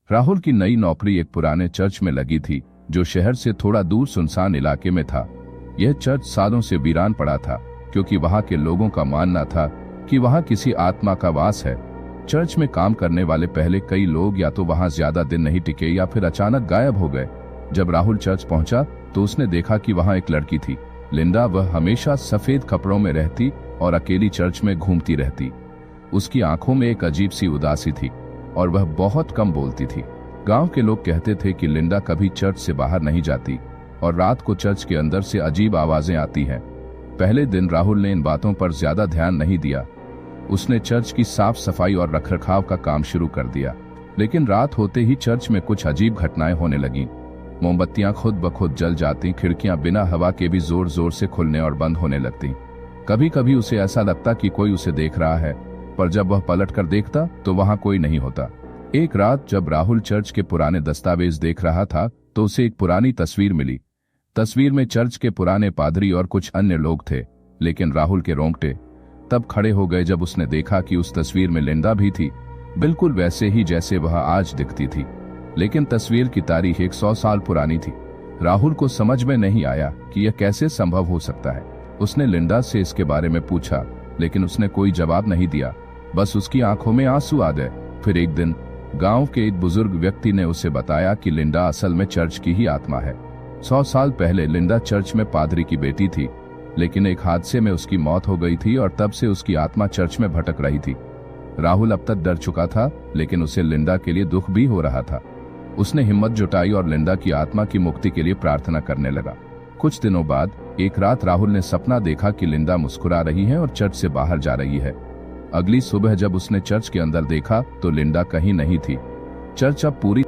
राहुल की नई नौकरी एक पुराने चर्च में लगी थी जो शहर से थोड़ा दूर सुनसान इलाके में था। यह चर्च सालों से वीरान पड़ा था क्योंकि वहां के लोगों का मानना था कि वहां किसी आत्मा का वास है। चर्च में काम करने वाले पहले कई लोग या तो वहां ज्यादा दिन नहीं टिके या फिर अचानक गायब हो गए। जब राहुल चर्च पहुंचा तो उसने देखा कि वहां एक लड़की थी, लिंडा। वह हमेशा सफेद कपड़ों में रहती और अकेली चर्च में घूमती रहती। उसकी आंखों में एक अजीब सी उदासी थी और वह बहुत कम बोलती थी। गांव के लोग कहते थे कि लिंडा कभी चर्च से बाहर नहीं जाती और रात को चर्च के अंदर से अजीब आवाजें आती हैं। पहले दिन राहुल ने इन बातों पर ज्यादा ध्यान नहीं दिया। उसने चर्च की साफ सफाई और रखरखाव का काम शुरू कर दिया। लेकिन रात होते ही चर्च में कुछ अजीब घटनाएं होने लगीं। मोमबत्तियां खुद ब खुद जल जाती, खिड़कियां बिना हवा के भी जोर जोर से खुलने और बंद होने लगती। कभी कभी उसे ऐसा लगता कि कोई उसे देख रहा है, पर जब वह पलट कर देखता तो वहां कोई नहीं होता। एक रात जब राहुल चर्च के पुराने दस्तावेज देख रहा था तो उसे एक पुरानी तस्वीर मिली। तस्वीर में चर्च के पुराने पादरी और कुछ अन्य लोग थे, लेकिन राहुल के रोंगटे तब खड़े हो गए जब उसने देखा कि उस तस्वीर में लिंडा भी थी, बिल्कुल वैसे ही जैसे वह आज दिखती थी। लेकिन तस्वीर की तारीख 100 साल पुरानी थी। राहुल को समझ में नहीं आया कि यह कैसे संभव हो सकता है। उसने लिंडा से इसके बारे में पूछा, लेकिन उसने कोई जवाब नहीं दिया। बस उसकी आंखों में आंसू आ गए। फिर एक दिन गांव के एक बुजुर्ग व्यक्ति ने उसे बताया कि लिंडा असल में चर्च की ही आत्मा है। 100 साल पहले लिंडा चर्च में पादरी की बेटी थी, लेकिन एक हादसे में उसकी मौत हो गई थी और तब से उसकी आत्मा चर्च में भटक रही थी। राहुल अब तक डर चुका था, लेकिन उसे लिंडा के लिए दुख भी हो रहा था। उसने हिम्मत जुटाई और लिंडा की आत्मा की मुक्ति के लिए प्रार्थना करने लगा। कुछ दिनों बाद एक रात राहुल ने सपना देखा कि लिंडा मुस्कुरा रही है और चर्च से बाहर जा रही है। अगली सुबह जब उसने चर्च के अंदर देखा तो लिंडा कहीं नहीं थी। चर्च अब पूरी